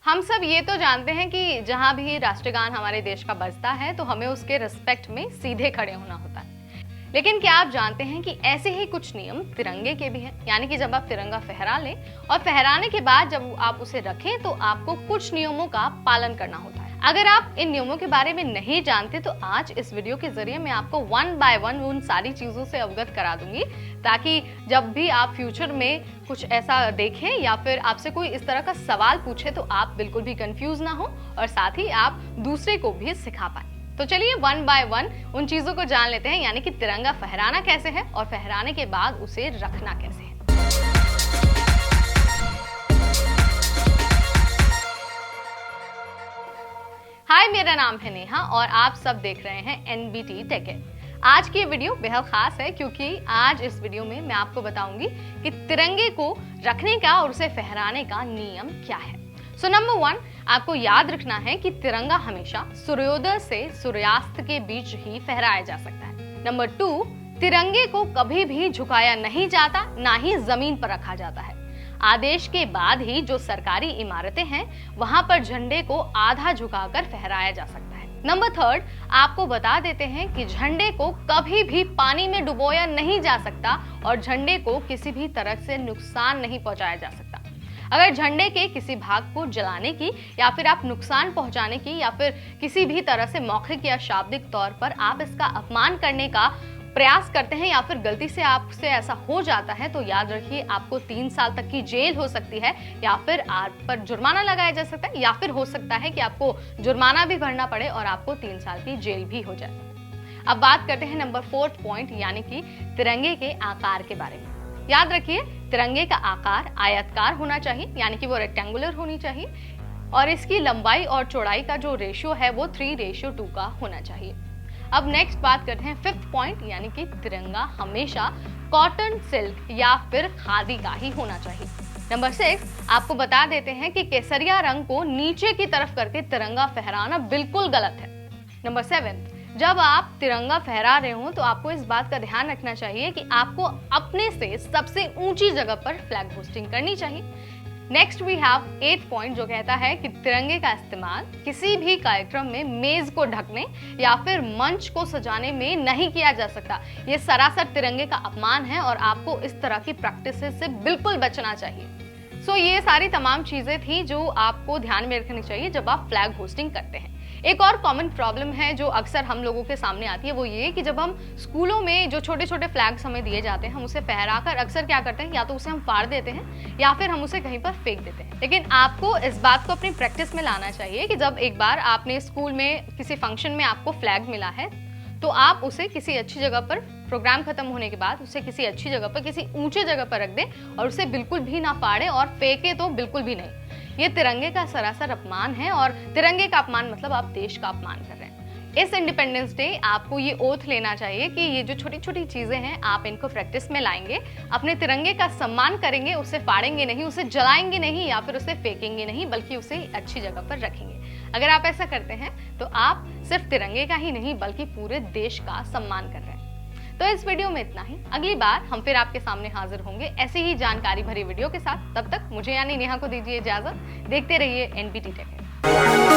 हम सब ये तो जानते हैं कि जहां भी राष्ट्रगान हमारे देश का बजता है तो हमें उसके रिस्पेक्ट में सीधे खड़े होना होता है। लेकिन क्या आप जानते हैं कि ऐसे ही कुछ नियम तिरंगे के भी हैं? यानी कि जब आप तिरंगा फहरा लें और फहराने के बाद जब आप उसे रखें तो आपको कुछ नियमों का पालन करना होता है। अगर आप इन नियमों के बारे में नहीं जानते तो आज इस वीडियो के जरिए मैं आपको वन बाय वन उन सारी चीजों से अवगत करा दूंगी, ताकि जब भी आप फ्यूचर में कुछ ऐसा देखें या फिर आपसे कोई इस तरह का सवाल पूछे तो आप बिल्कुल भी कंफ्यूज ना हो और साथ ही आप दूसरे को भी सिखा पाए। तो चलिए वन बाय वन उन चीजों को जान लेते हैं, यानी कि तिरंगा फहराना कैसे है और फहराने के बाद उसे रखना कैसे है। हाय, मेरा नाम है नेहा और आप सब देख रहे हैं एनबीटी टेक। आज की वीडियो बेहद खास है क्योंकि आज इस वीडियो में मैं आपको बताऊंगी कि तिरंगे को रखने का और उसे फहराने का नियम क्या है। सो नंबर 1, आपको याद रखना है कि तिरंगा हमेशा सूर्योदय से सूर्यास्त के बीच ही फहराया जा सकता है। नंबर 2, तिरंगे को कभी भी झुकाया नहीं जाता, ना ही जमीन पर रखा जाता है। आदेश के बाद ही जो सरकारी इमारतें हैं वहां पर झंडे को आधा झुकाकर फहराया जा सकता है। नंबर 3, आपको बता देते हैं कि झंडे को कभी भी पानी में डुबोया नहीं जा सकता और झंडे को किसी भी तरह से नुकसान नहीं पहुंचाया जा सकता। अगर झंडे के किसी भाग को जलाने की या फिर आप नुकसान पहुंचाने की या फिर किसी भी तरह से मौखिक या शाब्दिक तौर पर आप इसका अपमान करने का प्रयास करते हैं या फिर गलती से आपसे ऐसा हो जाता है तो याद रखिए आपको 3 साल तक की जेल हो सकती है या फिर आप पर जुर्माना लगाया जा सकता है या फिर हो सकता है कि आपको जुर्माना भी भरना पड़े और आपको 3 साल की जेल भी हो जाए। अब बात करते हैं नंबर 4 पॉइंट, यानी कि तिरंगे के आकार के बारे में। याद रखिए तिरंगे का आकार आयताकार होना चाहिए, यानी कि वो रेक्टेंगुलर होनी चाहिए और इसकी लंबाई और चौड़ाई का जो रेशियो है वो 3:2 का होना चाहिए। अब नेक्स्ट बात करते हैं 5th पॉइंट, यानी कि तिरंगा हमेशा कॉटन, सिल्क या फिर खादी का ही होना चाहिए। नंबर 6, आपको बता देते हैं कि केसरिया रंग को नीचे की तरफ करके तिरंगा फहराना बिल्कुल गलत है। नंबर 7, जब आप तिरंगा फहरा रहे हो तो आपको इस बात का ध्यान रखना चाहिए कि आपको अपने से सबसे ऊंची जगह पर फ्लैग होस्टिंग करनी चाहिए। Next we have 8th point, जो कहता है कि तिरंगे का इस्तेमाल किसी भी कार्यक्रम में मेज को ढकने या फिर मंच को सजाने में नहीं किया जा सकता। ये सरासर तिरंगे का अपमान है और आपको इस तरह की प्रैक्टिस से बिल्कुल बचना चाहिए। सो ये सारी तमाम चीजें थी जो आपको ध्यान में रखनी चाहिए जब आप फ्लैग होस्टिंग करते हैं। एक और कॉमन प्रॉब्लम है जो अक्सर हम लोगों के सामने आती है, वो ये कि जब हम स्कूलों में जो छोटे छोटे फ्लैग्स हमें दिए जाते हैं हम उसे फहराकर अक्सर क्या करते हैं, या तो उसे हम फाड़ देते हैं या फिर हम उसे कहीं पर फेंक देते हैं। लेकिन आपको इस बात को अपनी प्रैक्टिस में लाना चाहिए कि जब एक बार आपने स्कूल में किसी फंक्शन में आपको फ्लैग मिला है तो आप उसे किसी अच्छी जगह पर, प्रोग्राम खत्म होने के बाद उसे किसी अच्छी जगह पर, किसी ऊंचे जगह पर रख दें और उसे बिल्कुल भी ना फाड़े और फेंके तो बिल्कुल भी नहीं। ये तिरंगे का सरासर अपमान है और तिरंगे का अपमान मतलब आप देश का अपमान कर रहे हैं। इस इंडिपेंडेंस डे आपको ये ओथ लेना चाहिए कि ये जो छोटी छोटी चीजें हैं आप इनको प्रैक्टिस में लाएंगे, अपने तिरंगे का सम्मान करेंगे, उसे फाड़ेंगे नहीं, उसे जलाएंगे नहीं या फिर उसे फेंकेंगे नहीं, बल्कि उसे अच्छी जगह पर रखेंगे। अगर आप ऐसा करते हैं तो आप सिर्फ तिरंगे का ही नहीं बल्कि पूरे देश का सम्मान कर रहे हैं। तो इस वीडियो में इतना ही। अगली बार हम फिर आपके सामने हाजिर होंगे ऐसी ही जानकारी भरी वीडियो के साथ। तब तक मुझे यानी नेहा को दीजिए इजाजत। देखते रहिए एनबीटी टेक।